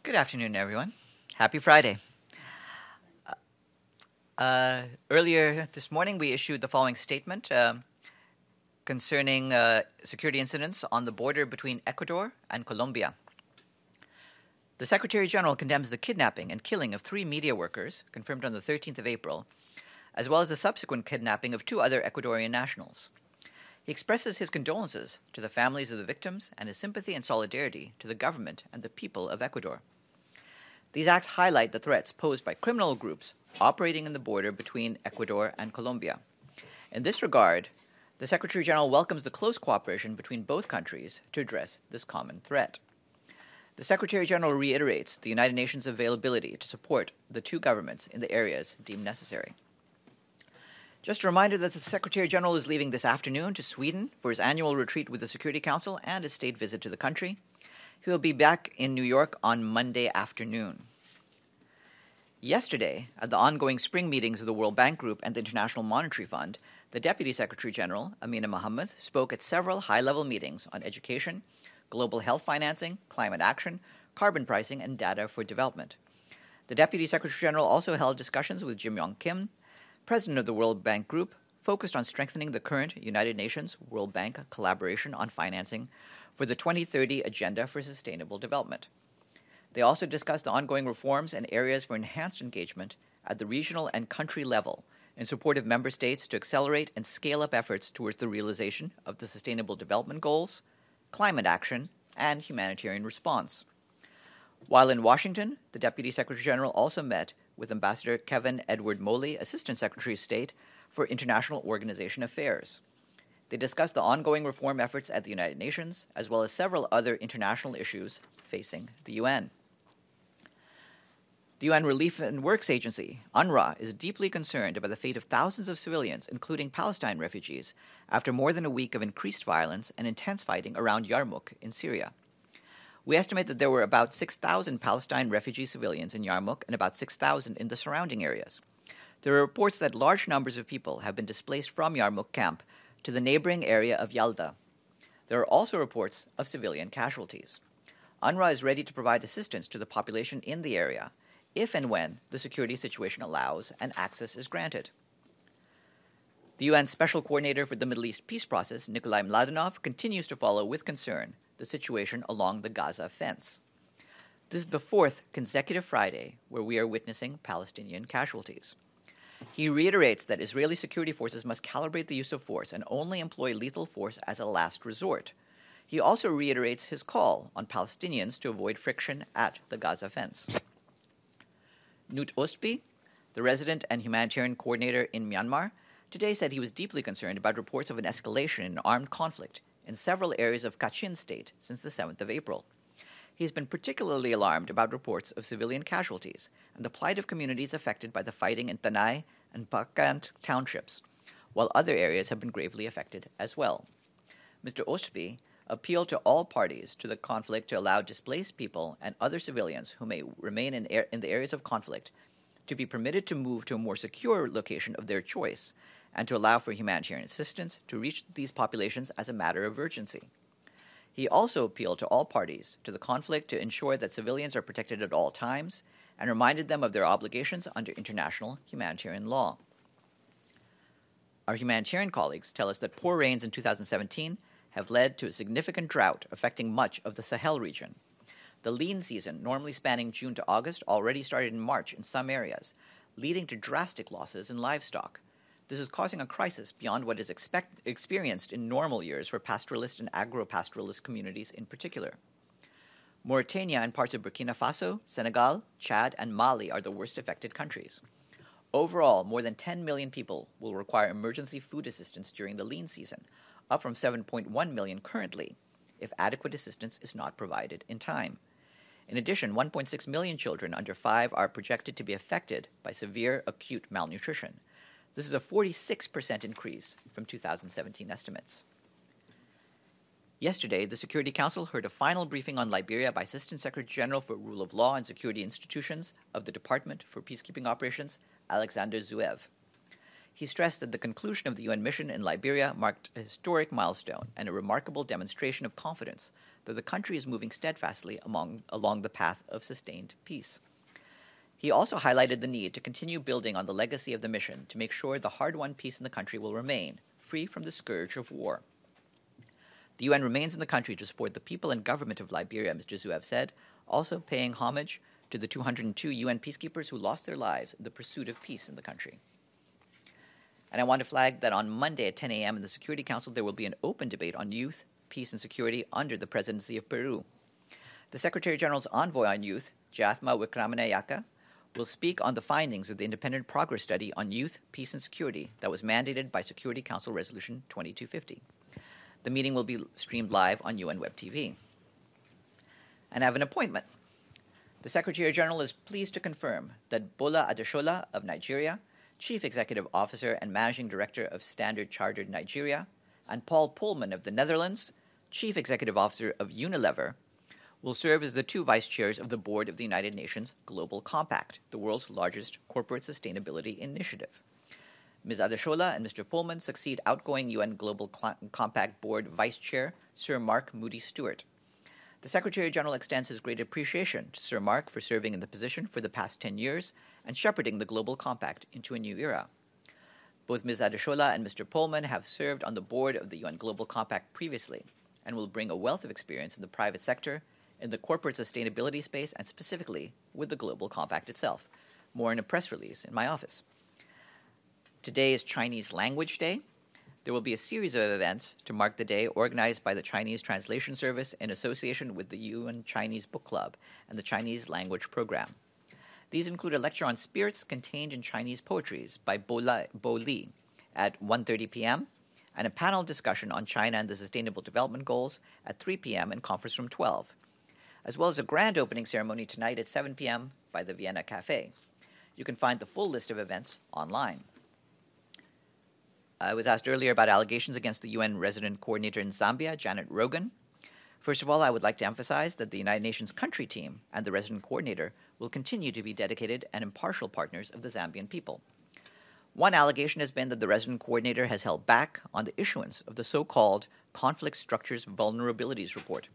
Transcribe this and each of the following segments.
Good afternoon, everyone. Happy Friday. Earlier this morning, we issued the following statement concerning security incidents on the border between Ecuador and Colombia. The Secretary General condemns the kidnapping and killing of 3 media workers, confirmed on the 13th of April, as well as the subsequent kidnapping of 2 other Ecuadorian nationals. He expresses his condolences to the families of the victims and his sympathy and solidarity to the government and the people of Ecuador. These acts highlight the threats posed by criminal groups operating in the border between Ecuador and Colombia. In this regard, the Secretary General welcomes the close cooperation between both countries to address this common threat. The Secretary General reiterates the United Nations' availability to support the 2 governments in the areas deemed necessary. Just a reminder that the Secretary General is leaving this afternoon to Sweden for his annual retreat with the Security Council and a state visit to the country. He will be back in New York on Monday afternoon. Yesterday, at the ongoing spring meetings of the World Bank Group and the International Monetary Fund, the Deputy Secretary General, Amina Mohammed, spoke at several high-level meetings on education, global health financing, climate action, carbon pricing, and data for development. The Deputy Secretary General also held discussions with Jim Yong Kim, President of the World Bank Group, focused on strengthening the current United Nations World Bank collaboration on financing for the 2030 Agenda for Sustainable Development. They also discussed the ongoing reforms and areas for enhanced engagement at the regional and country level in support of member states to accelerate and scale up efforts towards the realization of the Sustainable Development Goals, climate action, and humanitarian response. While in Washington, the Deputy Secretary General also met with Ambassador Kevin Edward Moley, Assistant Secretary of State for International Organization Affairs. They discussed the ongoing reform efforts at the United Nations, as well as several other international issues facing the UN. The UN Relief and Works Agency, UNRWA, is deeply concerned about the fate of thousands of civilians, including Palestine refugees, after more than a week of increased violence and intense fighting around YARMOUK in Syria. We estimate that there were about 6,000 Palestine refugee civilians in YARMOUK and about 6,000 in the surrounding areas. There are reports that large numbers of people have been displaced from YARMOUK camp to the neighboring area of Yalda. There are also reports of civilian casualties. UNRWA is ready to provide assistance to the population in the area, if and when the security situation allows and access is granted. The UN Special Coordinator for the Middle East Peace Process, Nikolai Mladenov, continues to follow with concern the situation along the Gaza fence. This is the 4th consecutive Friday where we are witnessing Palestinian casualties. He reiterates that Israeli security forces must calibrate the use of force and only employ lethal force as a last resort. He also reiterates his call on Palestinians to avoid friction at the Gaza fence. Knut Ostby, the resident and humanitarian coordinator in Myanmar, today said he was deeply concerned about reports of an escalation in armed conflict in several areas of Kachin state since the 7th of April. He has been particularly alarmed about reports of civilian casualties and the plight of communities affected by the fighting in Tanay and Pakant townships, while other areas have been gravely affected as well. Mr. Ostby appealed to all parties to the conflict to allow displaced people and other civilians who may remain in the areas of conflict to be permitted to move to a more secure location of their choice and to allow for humanitarian assistance to reach these populations as a matter of urgency. He also appealed to all parties to the conflict to ensure that civilians are protected at all times and reminded them of their obligations under international humanitarian law. Our humanitarian colleagues tell us that poor rains in 2017 have led to a significant drought affecting much of the Sahel region. The lean season, normally spanning June to August, already started in March in some areas, leading to drastic losses in livestock. This is causing a crisis beyond what is experienced in normal years for pastoralist and agro-pastoralist communities in particular. Mauritania and parts of Burkina Faso, Senegal, Chad, and Mali are the worst affected countries. Overall, more than 10 million people will require emergency food assistance during the lean season, up from 7.1 million currently, if adequate assistance is not provided in time. In addition, 1.6 million children under 5 are projected to be affected by severe acute malnutrition. This is a 46% increase from 2017 estimates. Yesterday, the Security Council heard a final briefing on Liberia by Assistant Secretary General for Rule of Law and Security Institutions of the Department for Peacekeeping Operations, Alexander Zuev. He stressed that the conclusion of the UN mission in Liberia marked a historic milestone and a remarkable demonstration of confidence that the country is moving steadfastly along the path of sustained peace. He also highlighted the need to continue building on the legacy of the mission to make sure the hard-won peace in the country will remain free from the scourge of war. The UN remains in the country to support the people and government of Liberia, Mr. Zuev said, also paying homage to the 202 UN peacekeepers who lost their lives in the pursuit of peace in the country. And I want to flag that on Monday at 10 a.m. in the Security Council, there will be an open debate on youth, peace, and security under the presidency of Peru. The Secretary General's envoy on youth, Jafma Wickramanayaka, will speak on the findings of the independent progress study on youth, peace, and security that was mandated by Security Council Resolution 2250. The meeting will be streamed live on UN Web TV. And I have an appointment. The Secretary General is pleased to confirm that Bola Adeshola of Nigeria, Chief Executive Officer and Managing Director of Standard Chartered Nigeria, and Paul Pullman of the Netherlands, Chief Executive Officer of Unilever, will serve as the two vice chairs of the board of the United Nations Global Compact, the world's largest corporate sustainability initiative. Ms. Adeshola and Mr. Pullman succeed outgoing UN Global Compact Board Vice Chair Sir Mark Moody-Stewart. The Secretary General extends his great appreciation to Sir Mark for serving in the position for the past 10 years and shepherding the Global Compact into a new era. Both Ms. Adeshola and Mr. Pullman have served on the board of the UN Global Compact previously and will bring a wealth of experience in the private sector, in the corporate sustainability space, and specifically with the Global Compact itself. More in a press release in my office. Today is Chinese Language Day. There will be a series of events to mark the day organized by the Chinese Translation Service in association with the UN Chinese Book Club and the Chinese Language Program. These include a lecture on spirits contained in Chinese poetries by Bo Li at 1:30 p.m. and a panel discussion on China and the Sustainable Development Goals at 3 p.m. in Conference Room 12, as well as a grand opening ceremony tonight at 7 p.m. by the Vienna Cafe. You can find the full list of events online. I was asked earlier about allegations against the UN resident coordinator in Zambia, Janet Rogan. First of all, I would like to emphasize that the United Nations country team and the resident coordinator will continue to be dedicated and impartial partners of the Zambian people. One allegation has been that the resident coordinator has held back on the issuance of the so-called Conflict Structures Vulnerabilities Report.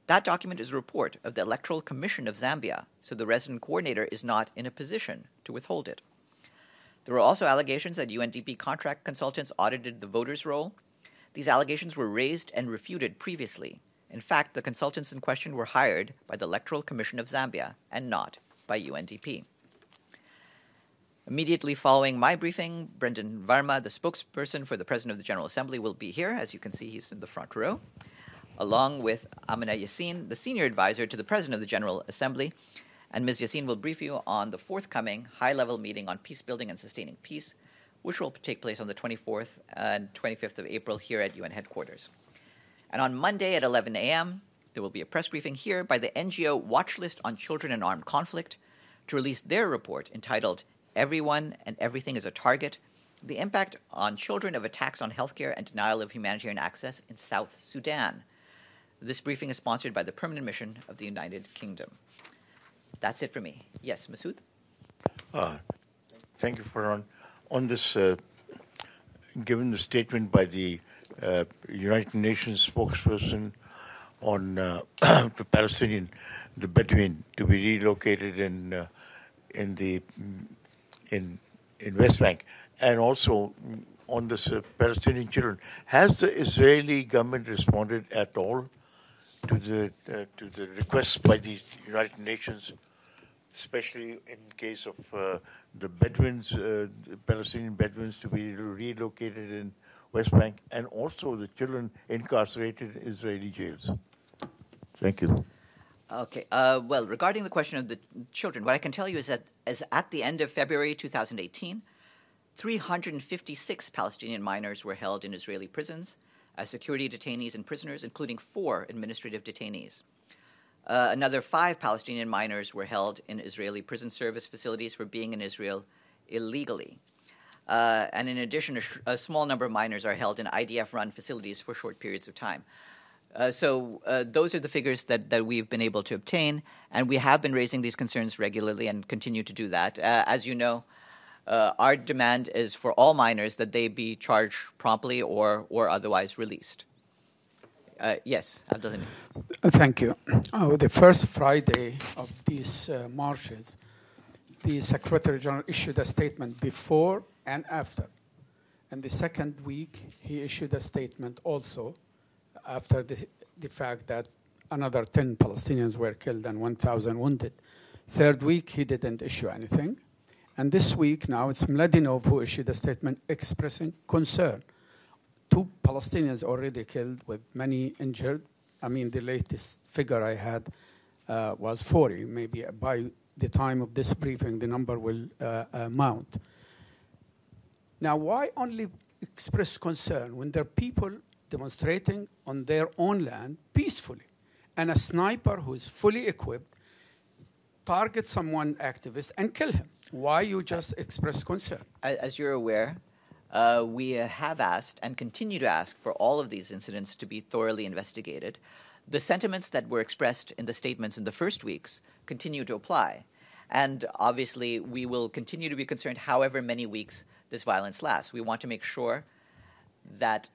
That document is a report of the Electoral Commission of Zambia, so the resident coordinator is not in a position to withhold it. There were also allegations that UNDP contract consultants audited the voters' roll. These allegations were raised and refuted previously. In fact, the consultants in question were hired by the Electoral Commission of Zambia and not by UNDP. Immediately following my briefing, Brendan Varma, the spokesperson for the President of the General Assembly, will be here. As you can see, he's in the front row, along with Amina Yassin, the senior advisor to the President of the General Assembly. And Ms. Yassin will brief you on the forthcoming high-level meeting on peace building and sustaining peace, which will take place on the 24th and 25th of April here at UN headquarters. And on Monday at 11 a.m., there will be a press briefing here by the NGO Watch List on Children in Armed Conflict to release their report entitled Everyone and Everything is a Target, the Impact on Children of Attacks on Healthcare and Denial of Humanitarian Access in South Sudan. This briefing is sponsored by the Permanent Mission of the United Kingdom. That's it for me. Yes, Masood? Thank you, Farhan. On this, given the statement by the United Nations spokesperson on the Palestinian, the Bedouin, to be relocated in West Bank, and also on this Palestinian children, has the Israeli government responded at all to the requests by the United Nations, especially in case of the Bedouins, the Palestinian Bedouins, to be relocated in West Bank, and also the children incarcerated in Israeli jails? Thank you. Okay. Well, regarding the question of the children, what I can tell you is that as at the end of February 2018, 356 Palestinian minors were held in Israeli prisons as security detainees and prisoners, including 4 administrative detainees. Another 5 Palestinian minors were held in Israeli prison service facilities for being in Israel illegally. And in addition, a small number of minors are held in IDF-run facilities for short periods of time. So those are the figures that we've been able to obtain, and we have been raising these concerns regularly and continue to do that. As you know, Our demand is for all minors that they be charged promptly or otherwise released. Yes, Abdulhamid. Thank you. The first Friday of these marches, the Secretary General issued a statement before and after. And the second week, he issued a statement also after the fact that another 10 Palestinians were killed and 1,000 wounded. Third week, he didn't issue anything. And this week now, it's Mladinov who issued a statement expressing concern. 2 Palestinians already killed with many injured. I mean, the latest figure I had was 40. Maybe by the time of this briefing, the number will mount. Now, why only express concern when there are people demonstrating on their own land peacefully, and a sniper who is fully equipped targets someone activist and kill him? Why you just express concern? As you're aware, we have asked and continue to ask for all of these incidents to be thoroughly investigated. The sentiments that were expressed in the statements in the first weeks continue to apply. And obviously, we will continue to be concerned however many weeks this violence lasts. We want to make sure that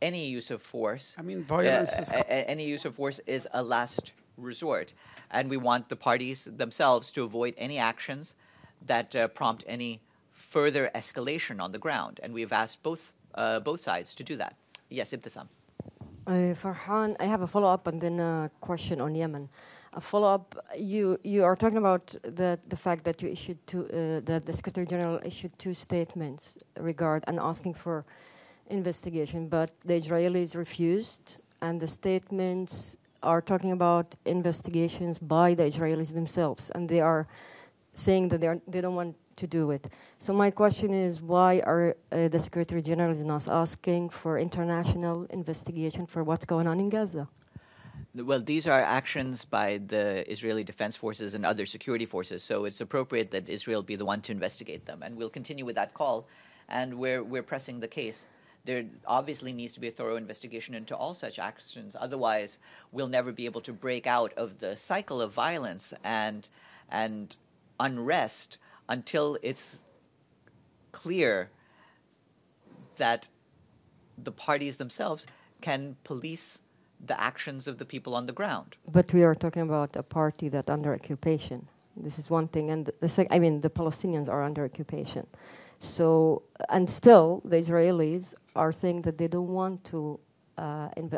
any use of force, any use of force is a last resort, and we want the parties themselves to avoid any actions that prompt any further escalation on the ground. And we've asked both sides to do that. Yes, Ibtisam. Farhan, I have a follow-up and then a question on Yemen. A follow-up, you are talking about the fact that you issued that the Secretary General issued 2 statements and asking for investigation, but the Israelis refused, and the statements are talking about investigations by the Israelis themselves, and they are saying that they don't want to do it. So my question is, why are the Secretary General is not asking for international investigation for what's going on in Gaza? Well, these are actions by the Israeli Defense Forces and other security forces, so it's appropriate that Israel be the one to investigate them. And we'll continue with that call, and we're pressing the case. There obviously needs to be a thorough investigation into all such actions. Otherwise, we'll never be able to break out of the cycle of violence and unrest until it's clear that the parties themselves can police the actions of the people on the ground. But we are talking about a party that's under occupation. This is one thing, and the Palestinians are under occupation. So, and still, the Israelis are saying that they don't want to,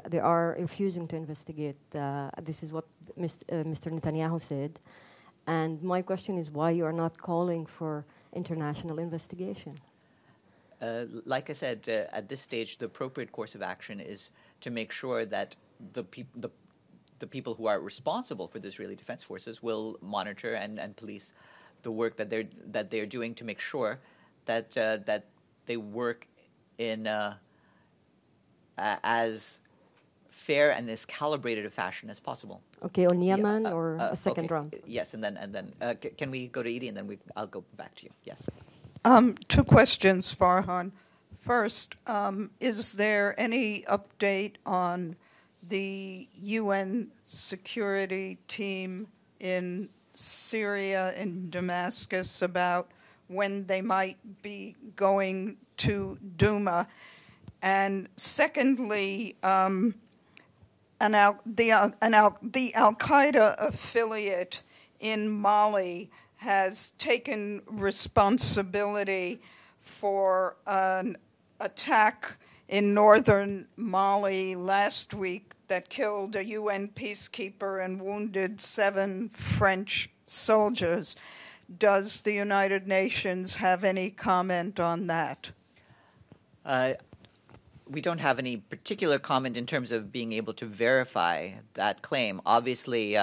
they are refusing to investigate. This is what Mr. Netanyahu said. And my question is why you are not calling for international investigation? Like I said, at this stage, the appropriate course of action is to make sure that the people who are responsible for the Israeli Defense Forces will monitor and police the work that they're doing to make sure that they work in as fair and as calibrated a fashion as possible. Okay, on Yemen or a second round? Yes, and then can we go to Edie and then I'll go back to you. Yes. 2 questions, Farhan. First, is there any update on the UN security team in Syria, in Damascus, about when they might be going to Douma? And secondly, the Al-Qaeda affiliate in Mali has taken responsibility for an attack in northern Mali last week that killed a UN peacekeeper and wounded 7 French soldiers. Does the United Nations have any comment on that? We don't have any particular comment in terms of being able to verify that claim. Obviously,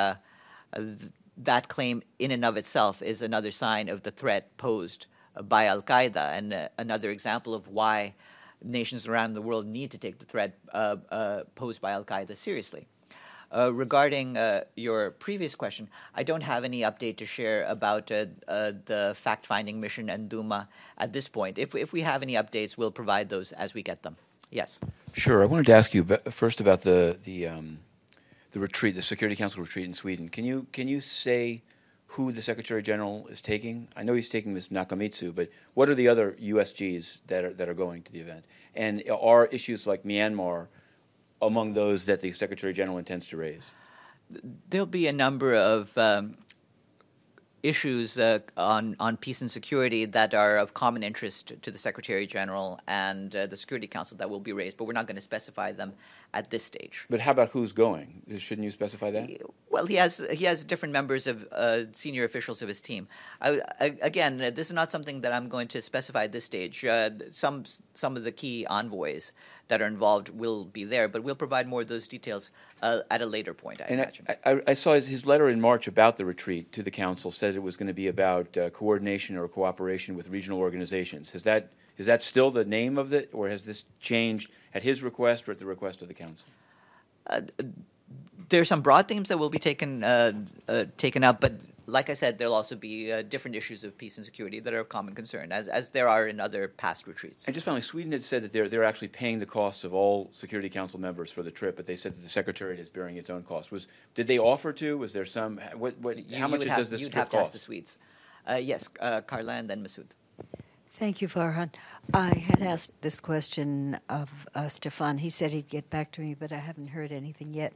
that claim in and of itself is another sign of the threat posed by Al-Qaeda and another example of why nations around the world need to take the threat posed by Al-Qaeda seriously. Regarding your previous question, I don't have any update to share about the fact-finding mission and Douma at this point. If we have any updates, we'll provide those as we get them. Yes. Sure. I wanted to ask you first about the retreat, the Security Council retreat in Sweden. Can you say who the Secretary General is taking? I know he's taking Ms. Nakamitsu, but what are the other USGs that are going to the event? And are issues like Myanmar among those that the Secretary General intends to raise? There'll be a number of issues on peace and security that are of common interest to the Secretary General and the Security Council that will be raised, but we're not going to specify them at this stage. But how about who's going? Shouldn't you specify that? Well, he has different members of senior officials of his team. Again, this is not something that I'm going to specify at this stage. Some of the key envoys that are involved will be there, but we'll provide more of those details at a later point, I imagine. I saw his letter in March about the retreat to the Council said it was going to be about coordination or cooperation with regional organizations. Is that still the name of it, or has this changed at his request or at the request of the Council? There are some broad themes that will be taken up, but like I said, there'll also be different issues of peace and security that are of common concern, as there are in other past retreats. And just finally, Sweden had said that they're actually paying the costs of all Security Council members for the trip, but they said that the Secretariat is bearing its own costs. Did they offer to? Was there some? How much does this trip cost? You'd have to ask the Swedes. Yes, Carla and then Masood. Thank you, Farhan. I had asked this question of Stefan. He said he'd get back to me, but I haven't heard anything yet.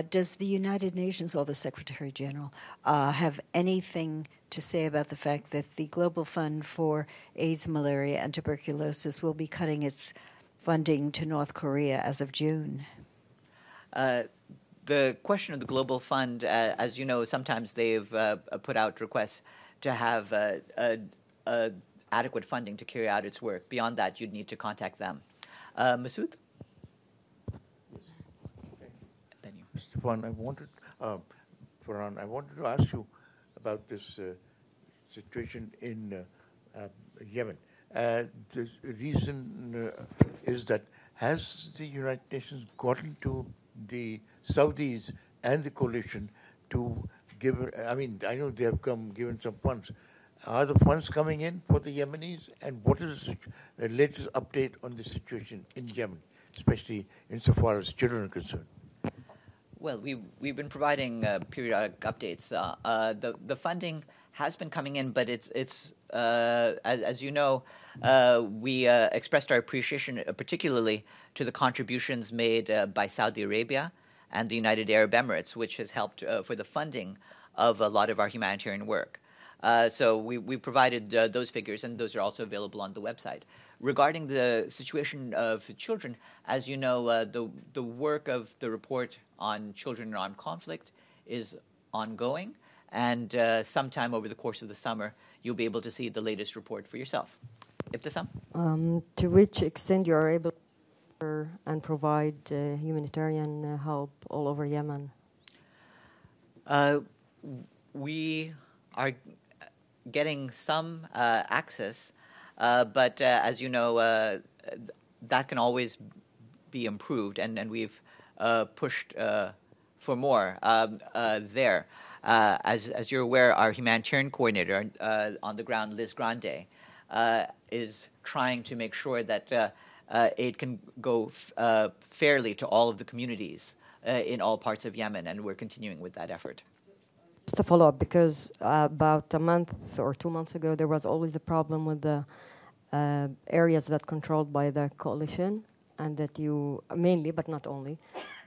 Does the United Nations or the Secretary General have anything to say about the fact that the Global Fund for AIDS, Malaria, and Tuberculosis will be cutting its funding to North Korea as of June? The question of the Global Fund, as you know, sometimes they've put out requests to have adequate funding to carry out its work. Beyond that, you'd need to contact them. Masood? Then you. Stefan, Farhan, I wanted to ask you about this situation in Yemen. The reason is that has the United Nations gotten to the Saudis and the coalition to give, I know they have given some funds. Are the funds coming in for the Yemenis? And what is the latest update on the situation in Yemen, especially insofar as children are concerned? Well, we've been providing periodic updates. The funding has been coming in, but it's as you know, we expressed our appreciation particularly to the contributions made by Saudi Arabia and the United Arab Emirates, which has helped for the funding of a lot of our humanitarian work. So we provided those figures, and those are also available on the website. Regarding the situation of children, as you know, the work of the report on children in armed conflict is ongoing, and sometime over the course of the summer, you'll be able to see the latest report for yourself. Ibtisam? To which extent you are able to and provide humanitarian help all over Yemen? We are getting some access, but as you know, that can always be improved, and we've pushed for more there. As you're aware, our humanitarian coordinator on the ground, Liz Grande, is trying to make sure that aid can go fairly to all of the communities in all parts of Yemen, and we're continuing with that effort. Just a follow-up, because about a month or 2 months ago, there was always a problem with the areas that controlled by the coalition, and that you, mainly, but not only,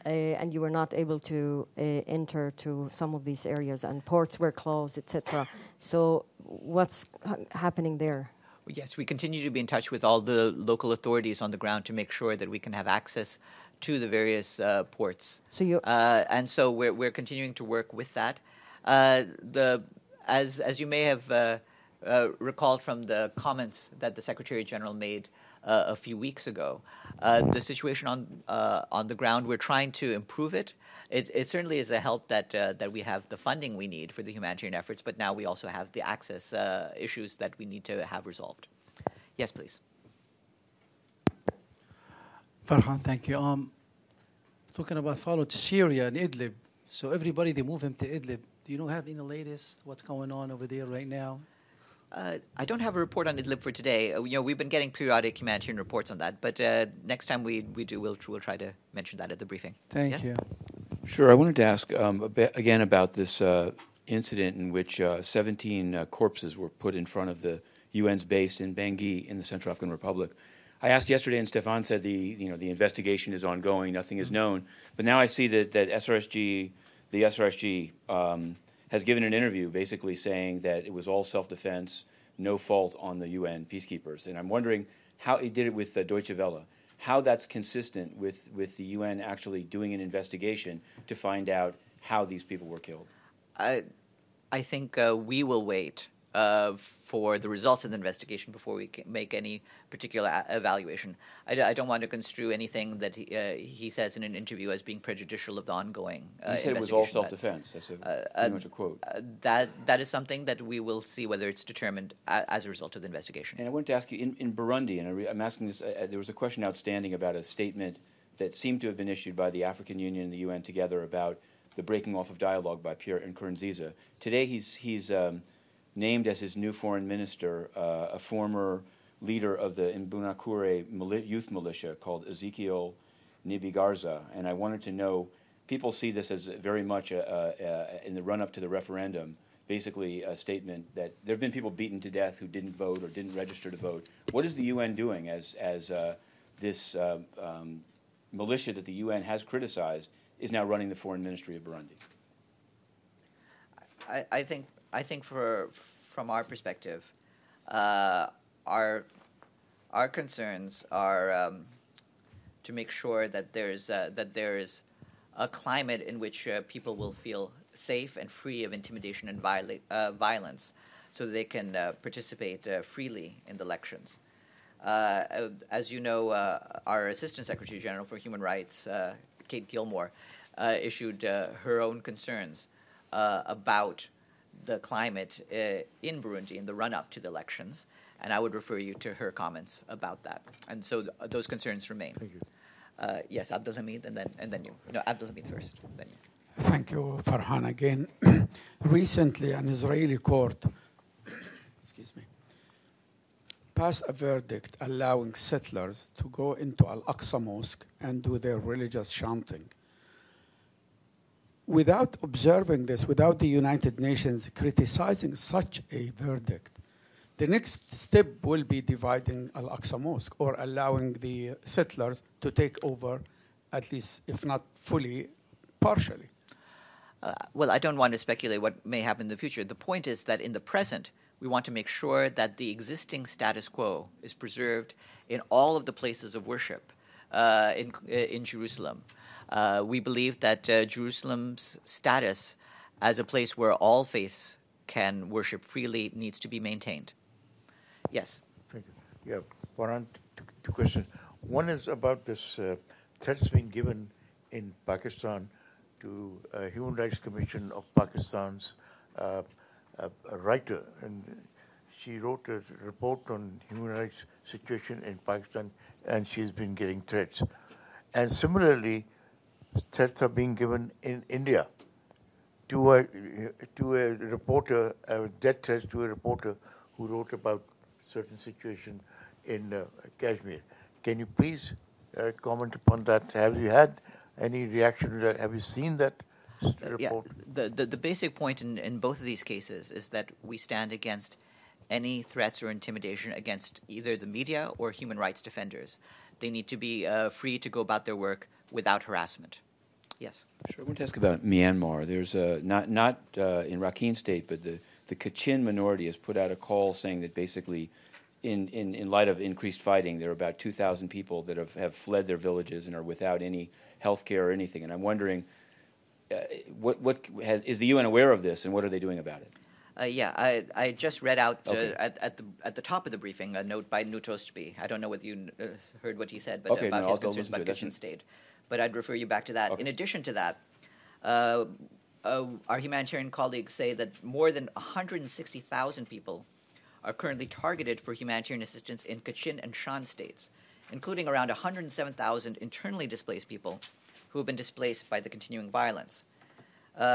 and you were not able to enter to some of these areas, and ports were closed, etc. So what's happening there? Yes, we continue to be in touch with all the local authorities on the ground to make sure that we can have access to the various ports. So and so we're continuing to work with that. As you may have recalled from the comments that the Secretary General made a few weeks ago, the situation on the ground, we're trying to improve it. It certainly is a help that we have the funding we need for the humanitarian efforts, but now we also have the access issues that we need to have resolved. Yes, please. Farhan, thank you. Talking about follow to Syria and Idlib. So everybody, they move him to Idlib. Do you have any latest what's going on over there right now? I don't have a report on Idlib for today. We've been getting periodic humanitarian reports on that, but next time we do, we'll try to mention that at the briefing. Thank you. Sure. I wanted to ask again about this incident in which 17 corpses were put in front of the UN's base in Bangui in the Central African Republic. I asked yesterday, and Stefan said the investigation is ongoing, nothing is known. But now I see that the SRSG has given an interview basically saying that it was all self-defense, no fault on the UN peacekeepers. And I'm wondering how he did it with Deutsche Welle, how that's consistent with the UN actually doing an investigation to find out how these people were killed. I think we will wait for the results of the investigation before we can make any particular evaluation. I don't want to construe anything that he says in an interview as being prejudicial of the ongoing He said it was all self-defense. That's pretty much a quote. That is something that we will see whether it's determined as a result of the investigation. And I wanted to ask you, in Burundi, and I'm asking this, there was a question outstanding about a statement that seemed to have been issued by the African Union and the UN together about the breaking off of dialogue by Pierre Nkurunziza. Today he's named as his new foreign minister a former leader of the Imbonerakure youth militia called Ezekiel Nibigarza. And I wanted to know, people see this as very much in the run-up to the referendum, basically a statement that there have been people beaten to death who didn't vote or didn't register to vote. What is the UN doing as this militia that the UN has criticized is now running the foreign ministry of Burundi? I think from our perspective, our concerns are to make sure that there is a climate in which people will feel safe and free of intimidation and violence, so that they can participate freely in the elections. As you know, our Assistant Secretary General for Human Rights, Kate Gilmore, issued her own concerns about the climate in Burundi in the run-up to the elections, and I would refer you to her comments about that. And so those concerns remain. Thank you. Yes, Abdulhamid, and then you. No, Abdulhamid first, then you. Thank you, Farhan. Again, recently an Israeli court passed a verdict allowing settlers to go into Al-Aqsa Mosque and do their religious chanting. Without observing this, without the United Nations criticizing such a verdict, the next step will be dividing Al-Aqsa Mosque or allowing the settlers to take over, at least, if not fully, partially. Well, I don't want to speculate what may happen in the future. The point is that in the present, we want to make sure that the existing status quo is preserved in all of the places of worship in Jerusalem. We believe that Jerusalem's status as a place where all faiths can worship freely needs to be maintained. Yes? Thank you. Yeah, Farhan, two questions. One is about this threats being given in Pakistan to Human Rights Commission of Pakistan's a writer, and she wrote a report on human rights situation in Pakistan, and she's been getting threats. And similarly, threats are being given in India to a reporter, death threats to a reporter who wrote about certain situation in Kashmir. Can you please comment upon that? Have you had any reaction to that? Have you seen that report? Yeah, the basic point in both of these cases is that we stand against any threats or intimidation against either the media or human rights defenders. They need to be free to go about their work without harassment. Yes. Sure. I want to ask about Myanmar. There's not in Rakhine State, but the Kachin minority has put out a call saying that basically, in light of increased fighting, there are about 2,000 people that have fled their villages and are without any health care or anything. And I'm wondering, is the UN aware of this, and what are they doing about it? Yeah, I just read out at the top of the briefing a note by Nutostbi. I don't know whether you heard what he said, but about his concerns about Kachin State. But I'd refer you back to that. Okay. In addition to that, our humanitarian colleagues say that more than 160,000 people are currently targeted for humanitarian assistance in Kachin and Shan states, including around 107,000 internally displaced people who have been displaced by the continuing violence.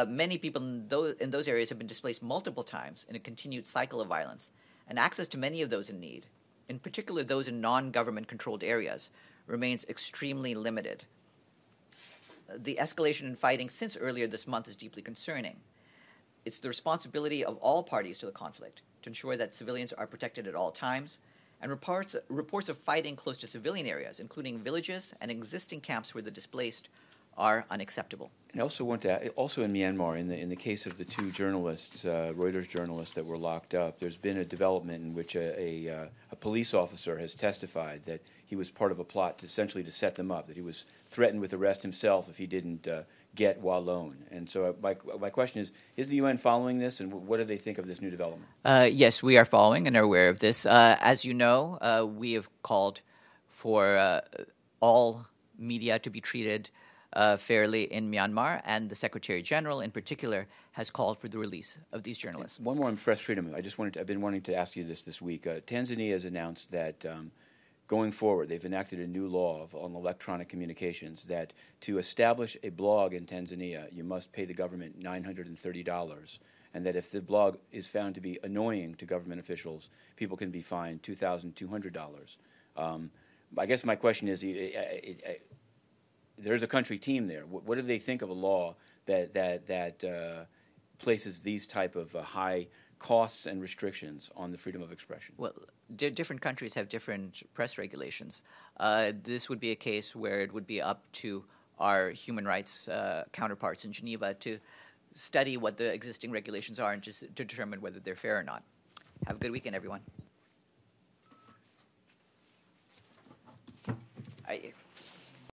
Many people in those areas have been displaced multiple times in a continued cycle of violence, and access to many of those in need, in particular those in non-government controlled areas, remains extremely limited. The escalation in fighting since earlier this month is deeply concerning. it's the responsibility of all parties to the conflict to ensure that civilians are protected at all times, and reports of fighting close to civilian areas, including villages and existing camps where the displaced, are unacceptable. And I also want to, also in Myanmar, in the case of the two journalists, Reuters journalists that were locked up, there's been a development in which a police officer has testified that he was part of a plot to essentially to set them up, that he was threatened with arrest himself if he didn't get YA loan. And so my question is the UN following this, and what do they think of this new development? Yes, we are following and are aware of this. As you know, we have called for all media to be treated fairly in Myanmar, and the Secretary General in particular has called for the release of these journalists. One more on press freedom. I've been wanting to ask you this week. Tanzania has announced that going forward, they've enacted a new law on electronic communications that to establish a blog in Tanzania, you must pay the government $930, and that if the blog is found to be annoying to government officials, people can be fined $2,200. I guess my question is, there's a country team there. What do they think of a law that places these type of high costs and restrictions on the freedom of expression? Well, different countries have different press regulations. This would be a case where it would be up to our human rights counterparts in Geneva to study what the existing regulations are and just to determine whether they're fair or not. Have a good weekend, everyone.